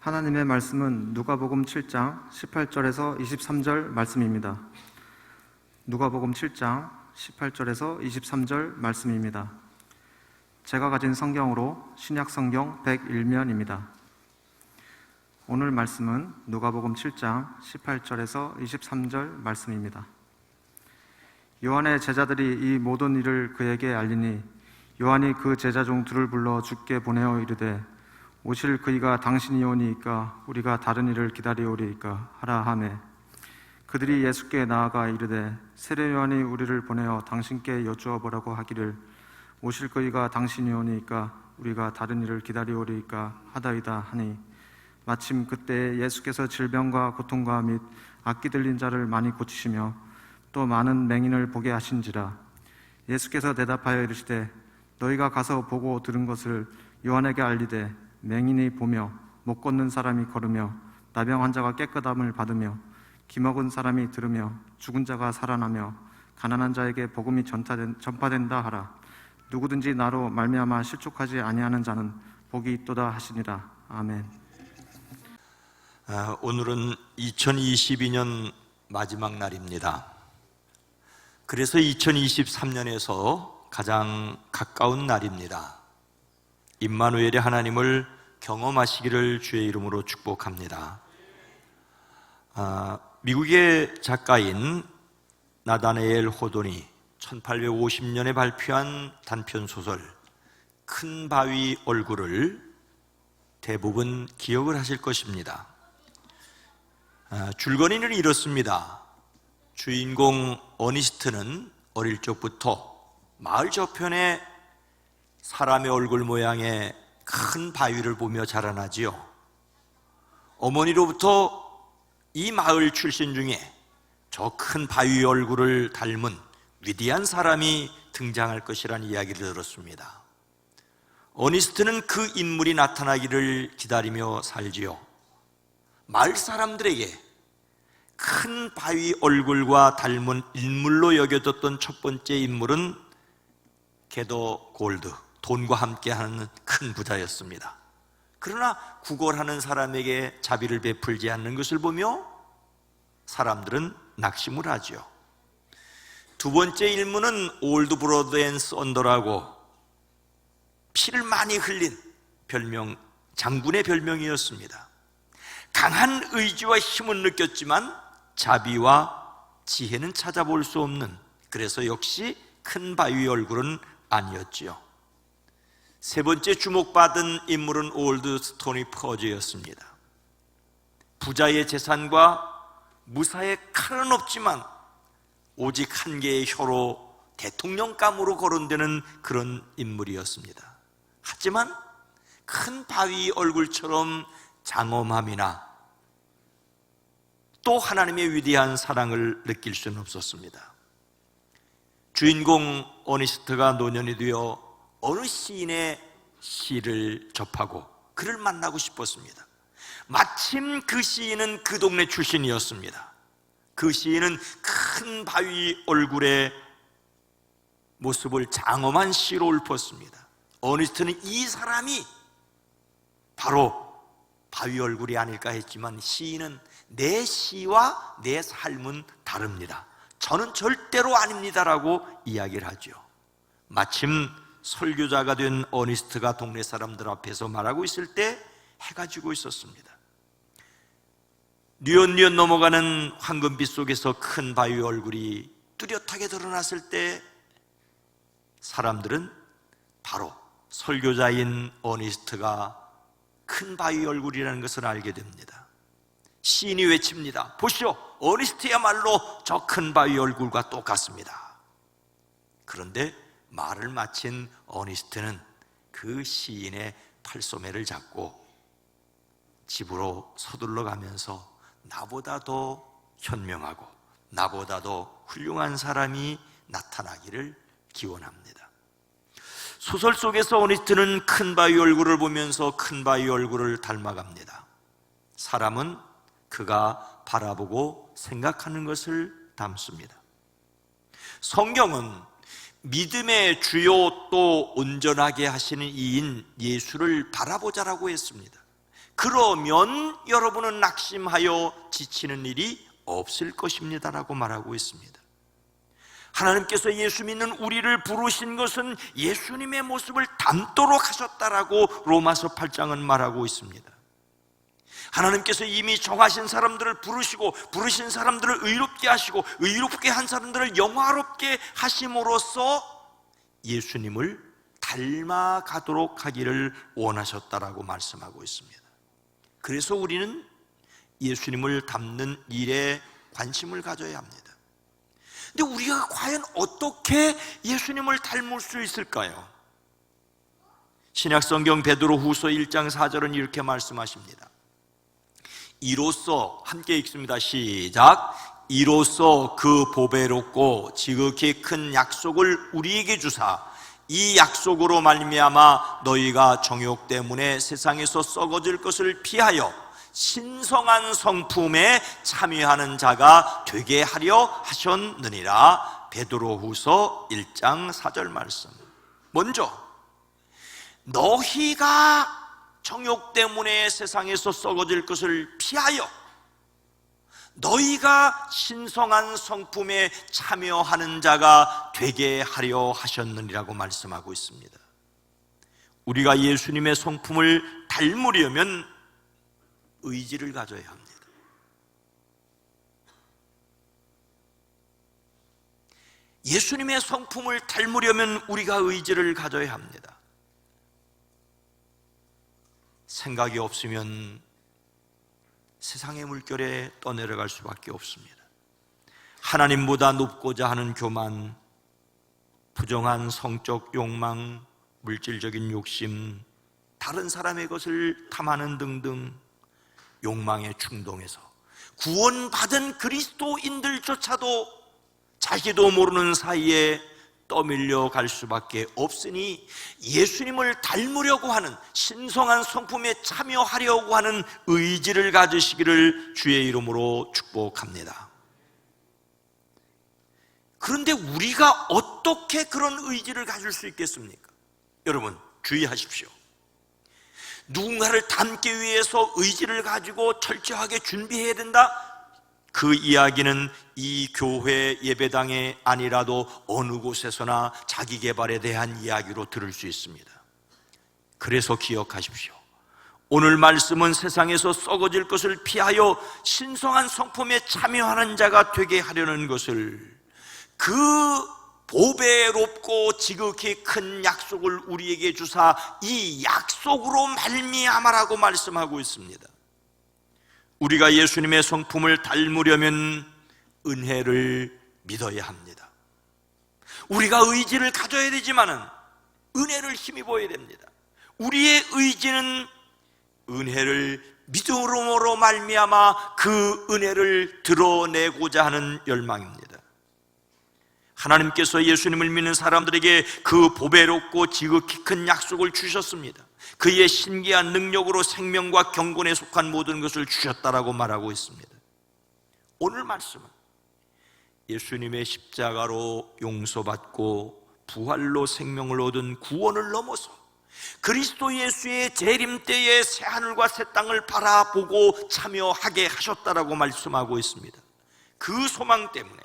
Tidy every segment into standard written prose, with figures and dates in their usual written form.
하나님의 말씀은 누가복음 7장 18절에서 23절 말씀입니다. 누가복음 7장 18절에서 23절 말씀입니다. 제가 가진 성경으로 신약 성경 101면입니다. 오늘 말씀은 누가복음 7장 18절에서 23절 말씀입니다. 요한의 제자들이 이 모든 일을 그에게 알리니 요한이 그 제자 중 둘을 불러 주께 보내어 이르되 오실 그이가 당신이 오니이까 우리가 다른 일을 기다리오리이까 하라 하매 그들이 예수께 나아가 이르되 세례 요한이 우리를 보내어 당신께 여쭈어 보라고 하기를 오실 그이가 당신이 오니이까 우리가 다른 일을 기다리오리이까 하다이다 하니 마침 그때 예수께서 질병과 고통과 및 악기 들린 자를 많이 고치시며 또 많은 맹인을 보게 하신지라. 예수께서 대답하여 이르시되 너희가 가서 보고 들은 것을 요한에게 알리되 맹인이 보며 못 걷는 사람이 걸으며 나병 환자가 깨끗함을 받으며 기먹은 사람이 들으며 죽은 자가 살아나며 가난한 자에게 복음이 전파된다 하라. 누구든지 나로 말미암아 실족하지 아니하는 자는 복이 있도다 하시니라. 아멘. 오늘은 2022년 마지막 날입니다. 그래서 2023년에서 가장 가까운 날입니다. 임마누엘의 하나님을 경험하시기를 주의 이름으로 축복합니다. 미국의 작가인 나다네엘 호돈이 1850년에 발표한 단편소설 큰 바위 얼굴을 대부분 기억을 하실 것입니다. 줄거리는 이렇습니다. 주인공 어니스트는 어릴 적부터 마을 저편에 사람의 얼굴 모양의 큰 바위를 보며 자라나지요. 어머니로부터 이 마을 출신 중에 저 큰 바위 얼굴을 닮은 위대한 사람이 등장할 것이라는 이야기를 들었습니다. 어니스트는 그 인물이 나타나기를 기다리며 살지요. 마을 사람들에게 큰 바위 얼굴과 닮은 인물로 여겨졌던 첫 번째 인물은 게더 골드, 돈과 함께하는 큰 부자였습니다. 그러나 구걸하는 사람에게 자비를 베풀지 않는 것을 보며 사람들은 낙심을 하죠. 두 번째 인물은 올드 브로더 앤 썬더라고 피를 많이 흘린 별명, 장군의 별명이었습니다. 강한 의지와 힘은 느꼈지만 자비와 지혜는 찾아볼 수 없는, 그래서 역시 큰 바위 얼굴은 아니었지요. 세 번째 주목받은 인물은 올드 스토니 퍼즈였습니다. 부자의 재산과 무사의 칼은 없지만 오직 한 개의 혀로 대통령감으로 거론되는 그런 인물이었습니다. 하지만 큰 바위 얼굴처럼 장엄함이나 또 하나님의 위대한 사랑을 느낄 수는 없었습니다. 주인공 어니스트가 노년이 되어 어느 시인의 시를 접하고 그를 만나고 싶었습니다. 마침 그 시인은 그 동네 출신이었습니다. 그 시인은 큰 바위 얼굴의 모습을 장엄한 시로 읊었습니다. 어니스트는 이 사람이 바로 바위 얼굴이 아닐까 했지만 시인은 내 시와 내 삶은 다릅니다. 저는 절대로 아닙니다라고 이야기를 하죠. 마침 설교자가 된 어니스트가 동네 사람들 앞에서 말하고 있을 때 해가 지고 있었습니다. 뉘엿뉘엿 넘어가는 황금빛 속에서 큰 바위 얼굴이 뚜렷하게 드러났을 때 사람들은 바로 설교자인 어니스트가 큰 바위 얼굴이라는 것을 알게 됩니다. 시인이 외칩니다. 보시오, 어니스트야말로 저 큰 바위 얼굴과 똑같습니다. 그런데 말을 마친 어니스트는 그 시인의 팔소매를 잡고 집으로 서둘러 가면서 나보다 더 현명하고 나보다 더 훌륭한 사람이 나타나기를 기원합니다. 소설 속에서 어니스트는 큰 바위 얼굴을 보면서 큰 바위 얼굴을 닮아갑니다. 사람은 그가 바라보고 생각하는 것을 담습니다. 성경은 믿음의 주요 또 온전하게 하시는 이인 예수를 바라보자라고 했습니다. 그러면 여러분은 낙심하여 지치는 일이 없을 것입니다라고 말하고 있습니다. 하나님께서 예수 믿는 우리를 부르신 것은 예수님의 모습을 닮도록 하셨다라고 로마서 8장은 말하고 있습니다. 하나님께서 이미 정하신 사람들을 부르시고 부르신 사람들을 의롭게 하시고 의롭게 한 사람들을 영화롭게 하심으로써 예수님을 닮아가도록 하기를 원하셨다라고 말씀하고 있습니다. 그래서 우리는 예수님을 닮는 일에 관심을 가져야 합니다. 근데 우리가 과연 어떻게 예수님을 닮을 수 있을까요? 신약성경 베드로후서 1장 4절은 이렇게 말씀하십니다. 이로써, 함께 읽습니다. 시작. 이로써 그 보배롭고 지극히 큰 약속을 우리에게 주사 이 약속으로 말미암아 너희가 정욕 때문에 세상에서 썩어질 것을 피하여 신성한 성품에 참여하는 자가 되게 하려 하셨느니라. 베드로후서 1장 4절 말씀. 먼저 너희가 정욕 때문에 세상에서 썩어질 것을 피하여 너희가 신성한 성품에 참여하는 자가 되게 하려 하셨느니라고 말씀하고 있습니다. 우리가 예수님의 성품을 닮으려면 의지를 가져야 합니다. 예수님의 성품을 닮으려면 우리가 의지를 가져야 합니다. 생각이 없으면 세상의 물결에 떠내려갈 수밖에 없습니다. 하나님보다 높고자 하는 교만, 부정한 성적 욕망, 물질적인 욕심, 다른 사람의 것을 탐하는 등등 욕망에 충동해서 구원받은 그리스도인들조차도 자기도 모르는 사이에 떠밀려 갈 수밖에 없으니 예수님을 닮으려고 하는 신성한 성품에 참여하려고 하는 의지를 가지시기를 주의 이름으로 축복합니다. 그런데 우리가 어떻게 그런 의지를 가질 수 있겠습니까? 여러분 주의하십시오. 누군가를 닮기 위해서 의지를 가지고 철저하게 준비해야 된다? 그 이야기는 이 교회 예배당에 아니라도 어느 곳에서나 자기 개발에 대한 이야기로 들을 수 있습니다. 그래서 기억하십시오. 오늘 말씀은 세상에서 썩어질 것을 피하여 신성한 성품에 참여하는 자가 되게 하려는 것을, 그 보배롭고 지극히 큰 약속을 우리에게 주사 이 약속으로 말미암아라고 말씀하고 있습니다. 우리가 예수님의 성품을 닮으려면 은혜를 믿어야 합니다. 우리가 의지를 가져야 되지만은 은혜를 힘입어야 됩니다. 우리의 의지는 은혜를 믿음으로 말미암아 그 은혜를 드러내고자 하는 열망입니다. 하나님께서 예수님을 믿는 사람들에게 그 보배롭고 지극히 큰 약속을 주셨습니다. 그의 신기한 능력으로 생명과 경건에 속한 모든 것을 주셨다라고 말하고 있습니다. 오늘 말씀은 예수님의 십자가로 용서받고 부활로 생명을 얻은 구원을 넘어서 그리스도 예수의 재림 때에 새하늘과 새 땅을 바라보고 참여하게 하셨다라고 말씀하고 있습니다. 그 소망 때문에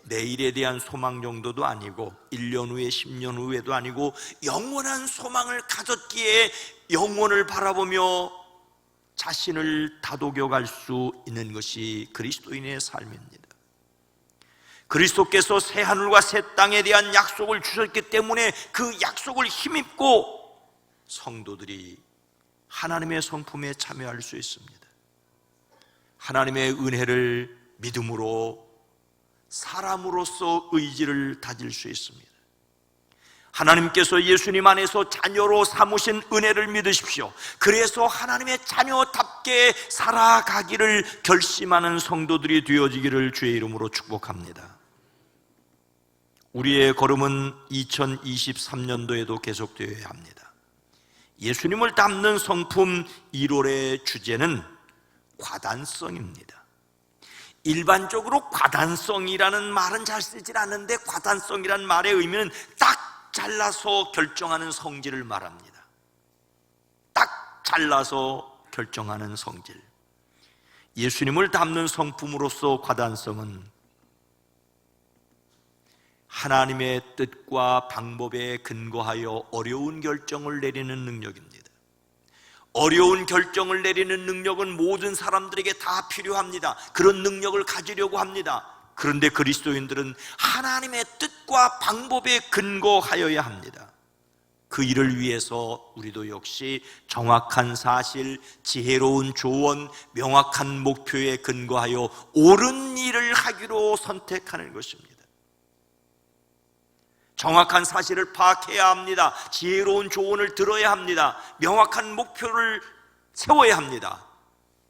내일에 대한 소망 정도도 아니고 1년 후에 10년 후에도 아니고 영원한 소망을 가졌기에 영원을 바라보며 자신을 다독여갈 수 있는 것이 그리스도인의 삶입니다. 그리스도께서 새 하늘과 새 땅에 대한 약속을 주셨기 때문에 그 약속을 힘입고 성도들이 하나님의 성품에 참여할 수 있습니다. 하나님의 은혜를 믿음으로 사람으로서 의지를 다질 수 있습니다. 하나님께서 예수님 안에서 자녀로 삼으신 은혜를 믿으십시오. 그래서 하나님의 자녀답게 살아가기를 결심하는 성도들이 되어지기를 주의 이름으로 축복합니다. 우리의 걸음은 2023년도에도 계속되어야 합니다. 예수님을 닮는 성품 1월의 주제는 과단성입니다. 일반적으로 과단성이라는 말은 잘 쓰질 않는데, 과단성이라는 말의 의미는 딱 잘라서 결정하는 성질을 말합니다. 딱 잘라서 결정하는 성질. 예수님을 닮는 성품으로서 과단성은 하나님의 뜻과 방법에 근거하여 어려운 결정을 내리는 능력입니다. 어려운 결정을 내리는 능력은 모든 사람들에게 다 필요합니다. 그런 능력을 가지려고 합니다. 그런데 그리스도인들은 하나님의 뜻과 방법에 근거하여야 합니다. 그 일을 위해서 우리도 역시 정확한 사실, 지혜로운 조언, 명확한 목표에 근거하여 옳은 일을 하기로 선택하는 것입니다. 정확한 사실을 파악해야 합니다. 지혜로운 조언을 들어야 합니다. 명확한 목표를 세워야 합니다.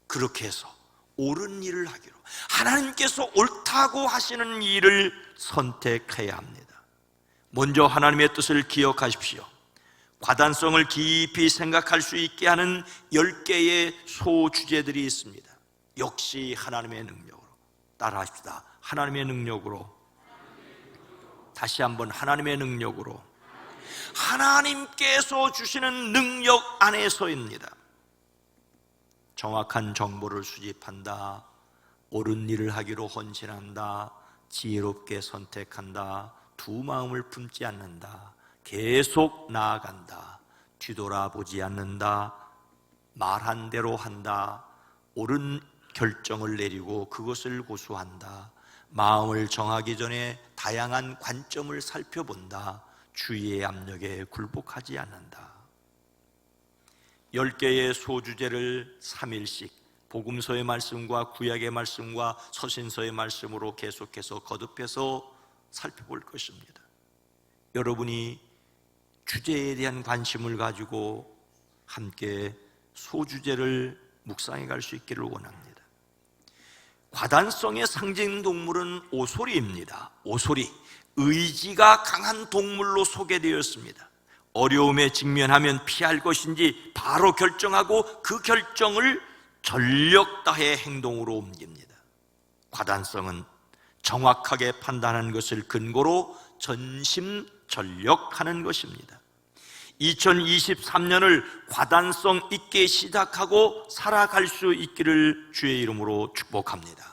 그렇게 해서 옳은 일을 하기로, 하나님께서 옳다고 하시는 일을 선택해야 합니다. 먼저 하나님의 뜻을 기억하십시오. 과단성을 깊이 생각할 수 있게 하는 10개의 소주제들이 있습니다. 역시 하나님의 능력으로. 따라합시다. 하나님의 능력으로. 다시 한번 하나님의 능력으로. 하나님께서 주시는 능력 안에서입니다. 정확한 정보를 수집한다, 옳은 일을 하기로 헌신한다, 지혜롭게 선택한다, 두 마음을 품지 않는다, 계속 나아간다, 뒤돌아보지 않는다, 말한 대로 한다, 옳은 결정을 내리고 그것을 고수한다, 마음을 정하기 전에 다양한 관점을 살펴본다, 주위의 압력에 굴복하지 않는다. 10개의 소주제를 3일씩 복음서의 말씀과 구약의 말씀과 서신서의 말씀으로 계속해서 거듭해서 살펴볼 것입니다. 여러분이 주제에 대한 관심을 가지고 함께 소주제를 묵상해 갈 수 있기를 원합니다. 과단성의 상징 동물은 오소리입니다. 오소리, 의지가 강한 동물로 소개되었습니다. 어려움에 직면하면 피할 것인지 바로 결정하고 그 결정을 전력 다해 행동으로 옮깁니다. 과단성은 정확하게 판단하는 것을 근거로 전심전력하는 것입니다. 2023년을 과단성 있게 시작하고 살아갈 수 있기를 주의 이름으로 축복합니다.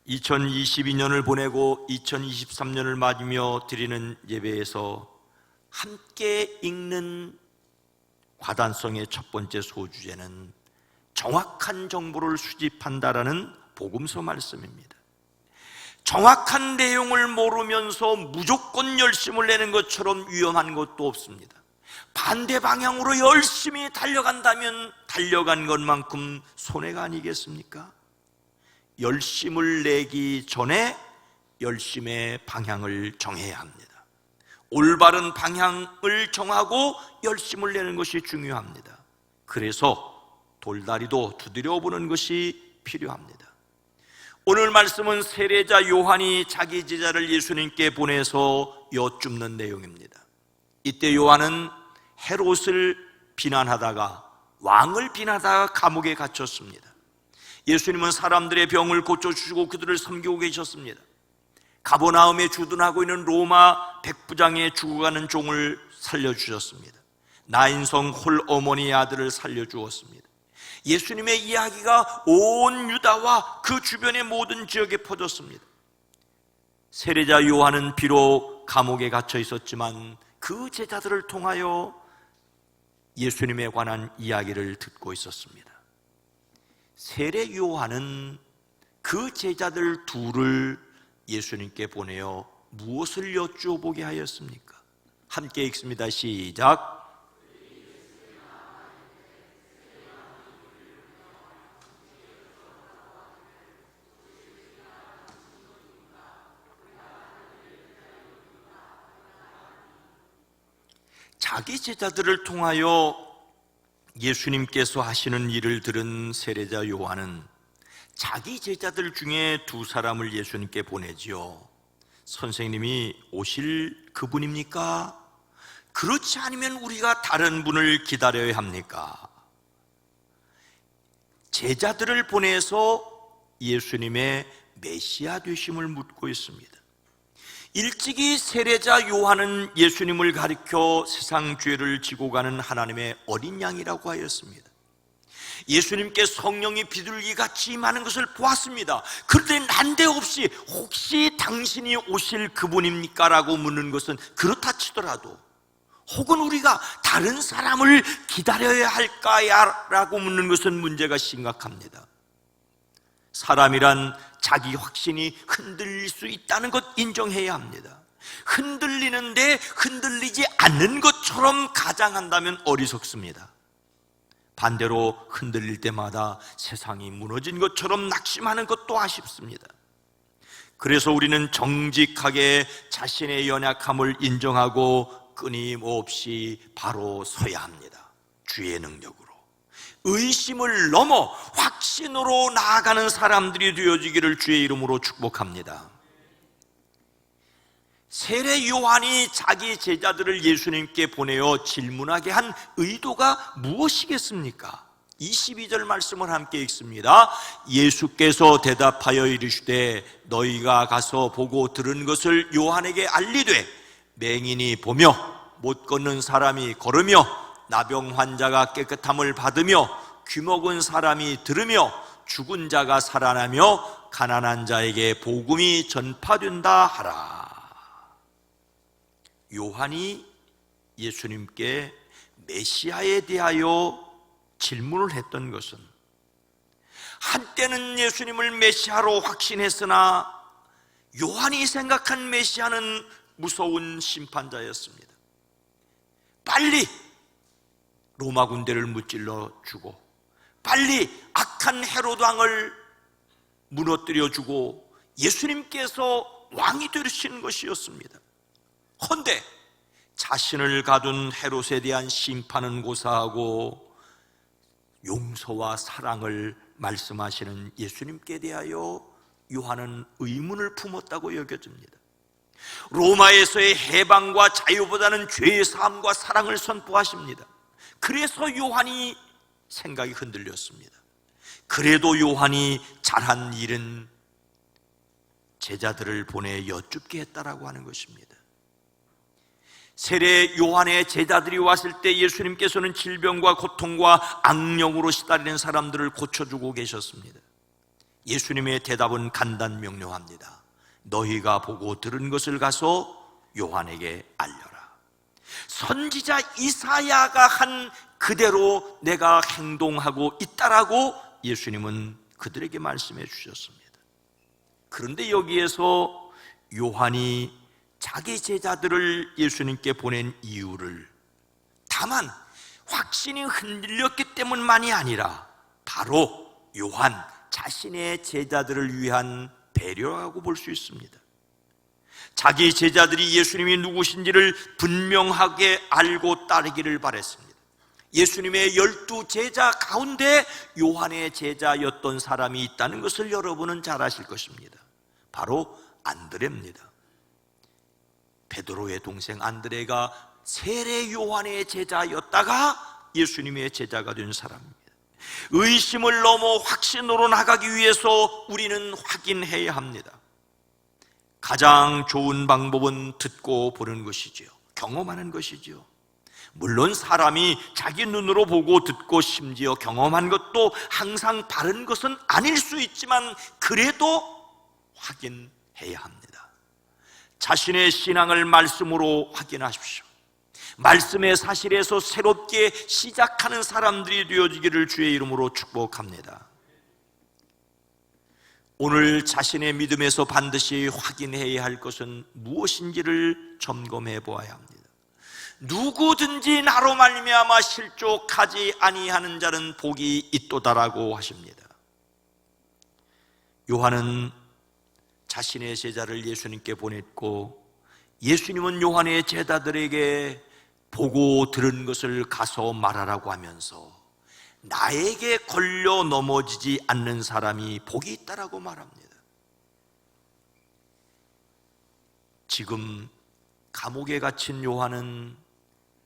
2022년을 보내고 2023년을 맞으며 드리는 예배에서 함께 읽는 과단성의 첫 번째 소주제는 정확한 정보를 수집한다라는 복음서 말씀입니다. 정확한 내용을 모르면서 무조건 열심을 내는 것처럼 위험한 것도 없습니다. 반대 방향으로 열심히 달려간다면 달려간 것만큼 손해가 아니겠습니까? 열심을 내기 전에 열심의 방향을 정해야 합니다. 올바른 방향을 정하고 열심을 내는 것이 중요합니다. 그래서 돌다리도 두드려 보는 것이 필요합니다. 오늘 말씀은 세례자 요한이 자기 제자를 예수님께 보내서 여쭙는 내용입니다. 이때 요한은 헤롯을 비난하다가, 왕을 비난하다가 감옥에 갇혔습니다. 예수님은 사람들의 병을 고쳐주시고 그들을 섬기고 계셨습니다. 가버나움에 주둔하고 있는 로마 백부장의 죽어가는 종을 살려주셨습니다. 나인성 홀 어머니의 아들을 살려주었습니다. 예수님의 이야기가 온 유다와 그 주변의 모든 지역에 퍼졌습니다. 세례자 요한은 비록 감옥에 갇혀 있었지만 그 제자들을 통하여 예수님에 관한 이야기를 듣고 있었습니다. 세례 요한은 그 제자들 둘을 예수님께 보내어 무엇을 여쭈어보게 하였습니까? 함께 읽습니다. 시작. 자기 제자들을 통하여 예수님께서 하시는 일을 들은 세례자 요한은 자기 제자들 중에 두 사람을 예수님께 보내지요. 선생님이 오실 그분입니까? 그렇지 않으면 우리가 다른 분을 기다려야 합니까? 제자들을 보내서 예수님의 메시아 되심을 묻고 있습니다. 일찍이 세례자 요한은 예수님을 가리켜 세상 죄를 지고 가는 하나님의 어린 양이라고 하였습니다. 예수님께 성령이 비둘기같이 임하는 것을 보았습니다. 그런데 난데없이 혹시 당신이 오실 그분입니까? 라고 묻는 것은 그렇다 치더라도, 혹은 우리가 다른 사람을 기다려야 할까야? 라고 묻는 것은 문제가 심각합니다. 사람이란 자기 확신이 흔들릴 수 있다는 것 인정해야 합니다. 흔들리는데 흔들리지 않는 것처럼 가장한다면 어리석습니다. 반대로 흔들릴 때마다 세상이 무너진 것처럼 낙심하는 것도 아쉽습니다. 그래서 우리는 정직하게 자신의 연약함을 인정하고 끊임없이 바로 서야 합니다. 주의 능력으로 의심을 넘어 확신으로 나아가는 사람들이 되어지기를 주의 이름으로 축복합니다. 세례 요한이 자기 제자들을 예수님께 보내어 질문하게 한 의도가 무엇이겠습니까? 22절 말씀을 함께 읽습니다. 예수께서 대답하여 이르시되 너희가 가서 보고 들은 것을 요한에게 알리되 맹인이 보며 못 걷는 사람이 걸으며 나병 환자가 깨끗함을 받으며 귀먹은 사람이 들으며 죽은 자가 살아나며 가난한 자에게 복음이 전파된다 하라. 요한이 예수님께 메시아에 대하여 질문을 했던 것은, 한때는 예수님을 메시아로 확신했으나 요한이 생각한 메시아는 무서운 심판자였습니다. 빨리 로마 군대를 무찔러 주고 빨리 악한 헤로드 왕을 무너뜨려 주고 예수님께서 왕이 되시는 것이었습니다. 헌데 자신을 가둔 헤롯에 대한 심판은 고사하고 용서와 사랑을 말씀하시는 예수님께 대하여 요한은 의문을 품었다고 여겨집니다. 로마에서의 해방과 자유보다는 죄의 사함과 사랑을 선포하십니다. 그래서 요한이 생각이 흔들렸습니다. 그래도 요한이 잘한 일은 제자들을 보내 여쭙게 했다라고 하는 것입니다. 세례 요한의 제자들이 왔을 때 예수님께서는 질병과 고통과 악령으로 시달리는 사람들을 고쳐주고 계셨습니다. 예수님의 대답은 간단명료합니다. 너희가 보고 들은 것을 가서 요한에게 알려라. 선지자 이사야가 한 그대로 내가 행동하고 있다라고 예수님은 그들에게 말씀해 주셨습니다. 그런데 여기에서 요한이 자기 제자들을 예수님께 보낸 이유를 다만 확신이 흔들렸기 때문만이 아니라 바로 요한 자신의 제자들을 위한 배려라고 볼 수 있습니다. 자기 제자들이 예수님이 누구신지를 분명하게 알고 따르기를 바랬습니다. 예수님의 12제자 가운데 요한의 제자였던 사람이 있다는 것을 여러분은 잘 아실 것입니다. 바로 안드레입니다. 베드로의 동생 안드레가 세례 요한의 제자였다가 예수님의 제자가 된 사람입니다. 의심을 넘어 확신으로 나가기 위해서 우리는 확인해야 합니다. 가장 좋은 방법은 듣고 보는 것이지요. 경험하는 것이지요. 물론 사람이 자기 눈으로 보고 듣고 심지어 경험한 것도 항상 바른 것은 아닐 수 있지만 그래도 확인해야 합니다. 자신의 신앙을 말씀으로 확인하십시오. 말씀의 사실에서 새롭게 시작하는 사람들이 되어지기를 주의 이름으로 축복합니다. 오늘 자신의 믿음에서 반드시 확인해야 할 것은 무엇인지를 점검해 보아야 합니다. 누구든지 나로 말미암아 실족하지 아니하는 자는 복이 있도다라고 하십니다. 요한은 자신의 제자를 예수님께 보냈고 예수님은 요한의 제자들에게 보고 들은 것을 가서 말하라고 하면서 나에게 걸려 넘어지지 않는 사람이 복이 있다라고 말합니다. 지금 감옥에 갇힌 요한은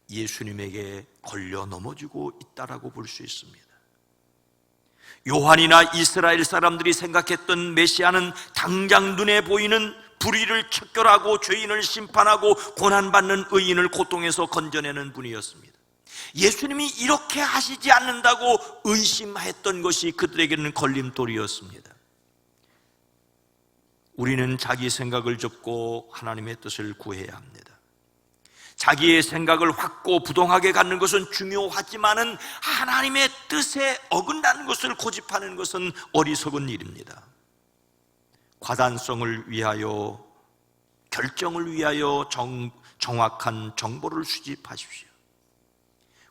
예수님에게 걸려 넘어지고 있다라고 볼 수 있습니다. 요한이나 이스라엘 사람들이 생각했던 메시아는 당장 눈에 보이는 불의를 척결하고 죄인을 심판하고 고난받는 의인을 고통에서 건져내는 분이었습니다. 예수님이 이렇게 하시지 않는다고 의심했던 것이 그들에게는 걸림돌이었습니다. 우리는 자기 생각을 접고 하나님의 뜻을 구해야 합니다. 자기의 생각을 확고부동하게 갖는 것은 중요하지만은 하나님의 뜻에 어긋나는 것을 고집하는 것은 어리석은 일입니다. 과단성을 위하여, 결정을 위하여 정확한 정보를 수집하십시오.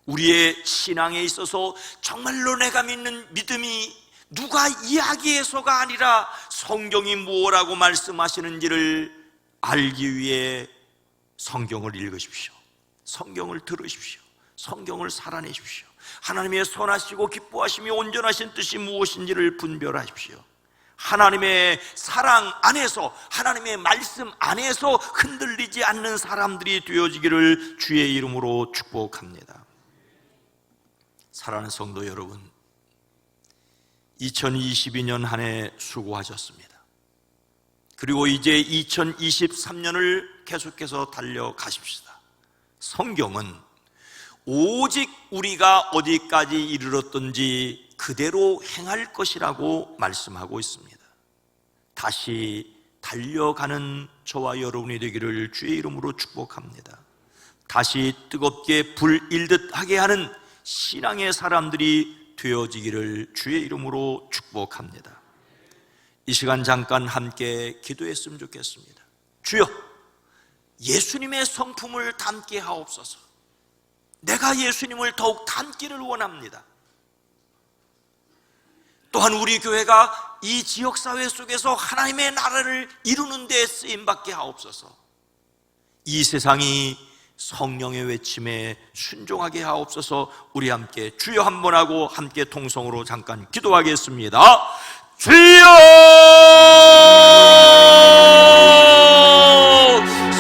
우리의 신앙에 있어서 정말로 내가 믿는 믿음이 누가 이야기해서가 아니라 성경이 무엇라고 말씀하시는지를 알기 위해 성경을 읽으십시오. 성경을 들으십시오. 성경을 살아내십시오. 하나님의 선하시고 기뻐하시며 온전하신 뜻이 무엇인지를 분별하십시오. 하나님의 사랑 안에서, 하나님의 말씀 안에서 흔들리지 않는 사람들이 되어지기를 주의 이름으로 축복합니다. 사랑하는 성도 여러분, 2022년 한 해 수고하셨습니다. 그리고 이제 2023년을 계속해서 달려가십시다. 성경은 오직 우리가 어디까지 이르렀든지 그대로 행할 것이라고 말씀하고 있습니다. 다시 달려가는 저와 여러분이 되기를 주의 이름으로 축복합니다. 다시 뜨겁게 불일듯 하게 하는 신앙의 사람들이 되어지기를 주의 이름으로 축복합니다. 이 시간 잠깐 함께 기도했으면 좋겠습니다. 주여, 예수님의 성품을 담게 하옵소서. 내가 예수님을 더욱 닮기를 원합니다. 또한 우리 교회가 이 지역사회 속에서 하나님의 나라를 이루는 데 쓰임받게 하옵소서. 이 세상이 성령의 외침에 순종하게 하옵소서. 우리 함께 주여 한번 하고 함께 통성으로 잠깐 기도하겠습니다. 주여!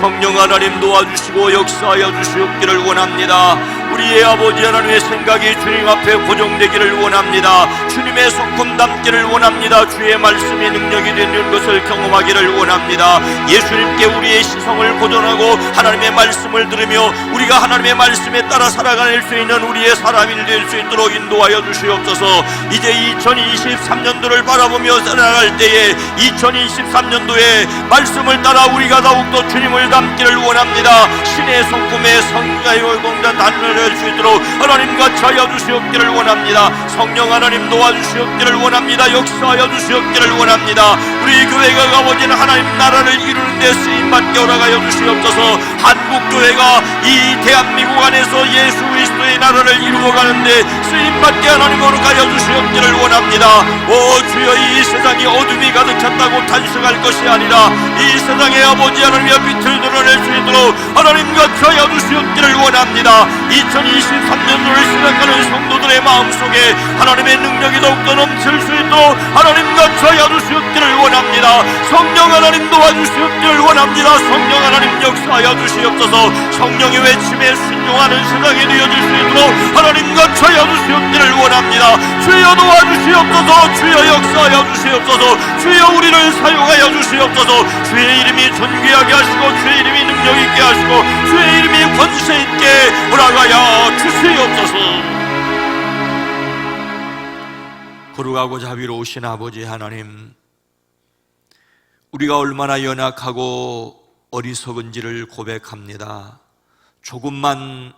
성령 하나님 도와주시고 역사하여 주시옵기를 원합니다. 우리의 아버지 하나님의 생각이 주님 앞에 고정되기를 원합니다. 주님의 성품 담기를 원합니다. 주의 말씀이 능력이 되는 것을 경험하기를 원합니다. 예수님께 우리의 시선을 고정하고 하나님의 말씀을 들으며 우리가 하나님의 말씀에 따라 살아갈 수 있는 우리의 사람이 될 수 있도록 인도하여 주시옵소서. 이제 2023년도를 바라보며 살아갈 때에 2023년도에 말씀을 따라 우리가 더욱더 주님을 담기를 원합니다. 신의 성품에 성자의 공자 단을 수 있도록 하나님 같이 하여 주시옵기를 원합니다. 성령 하나님 도와주시옵기를 원합니다. 역사하여 주시옵기를 원합니다. 우리 교회가 아버지는 하나님 나라를 이루는 데 쓰임받게 허락하여 주시옵소서. 한국교회가 이 대한민국 안에서 예수 그리스도의 나라를 이루어가는데 쓰임받게 하나님 허락하여 주시옵기를 원합니다. 오 주여, 이 세상이 어둠이 가득 찼다고 탄식할 것이 아니라 이 세상의 아버지 하나님의 빛을 드러낼 수 있도록 하나님 같이 하여 주시옵기를 원합니다. 2023년도를 시작하는 성도들의 마음속에 하나님의 능력이 더욱더 넘칠 수 있도록 하나님 같이 하여 주시옵기를 원합니다. 성령 하나님 도와주시옵기를 원합니다. 성령 하나님 역사하여 주시옵소서. 성령의 외침에 순종하는 세상이 되어질 수 있도록 하나님 같이 하여 주시옵기를 원합니다. 주여 도와주시옵소서. 주여 역사하여 주시옵소서. 주여 우리를 사용하여 주시옵소서. 주의 이름이 존귀하게 하시고 주의 이름이 능력 있게 하시고 주의 이름이 권세 있게 허락하여 주시옵소서. 거룩하고 자비로우신 아버지 하나님, 우리가 얼마나 연약하고 어리석은지를 고백합니다. 조금만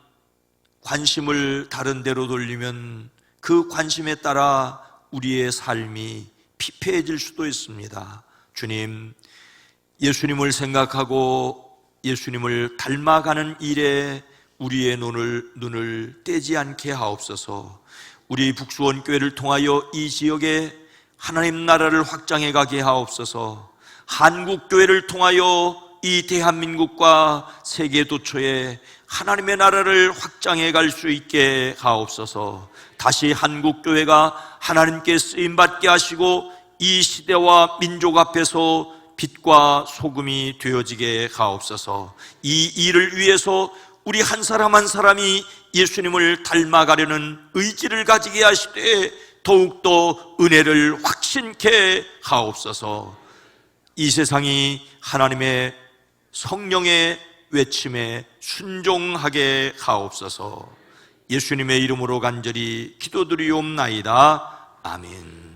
관심을 다른 데로 돌리면 그 관심에 따라 우리의 삶이 피폐해질 수도 있습니다. 주님, 예수님을 생각하고 예수님을 닮아가는 일에 우리의 눈을 떼지 않게 하옵소서. 우리 북수원교회를 통하여 이 지역에 하나님 나라를 확장해 가게 하옵소서. 한국교회를 통하여 이 대한민국과 세계 도처에 하나님의 나라를 확장해 갈 수 있게 하옵소서. 다시 한국교회가 하나님께 쓰임받게 하시고 이 시대와 민족 앞에서 빛과 소금이 되어지게 하옵소서. 이 일을 위해서 우리 한 사람 한 사람이 예수님을 닮아가려는 의지를 가지게 하시되 더욱더 은혜를 확신케 하옵소서. 이 세상이 하나님의 성령의 외침에 순종하게 하옵소서. 예수님의 이름으로 간절히 기도드리옵나이다. 아멘.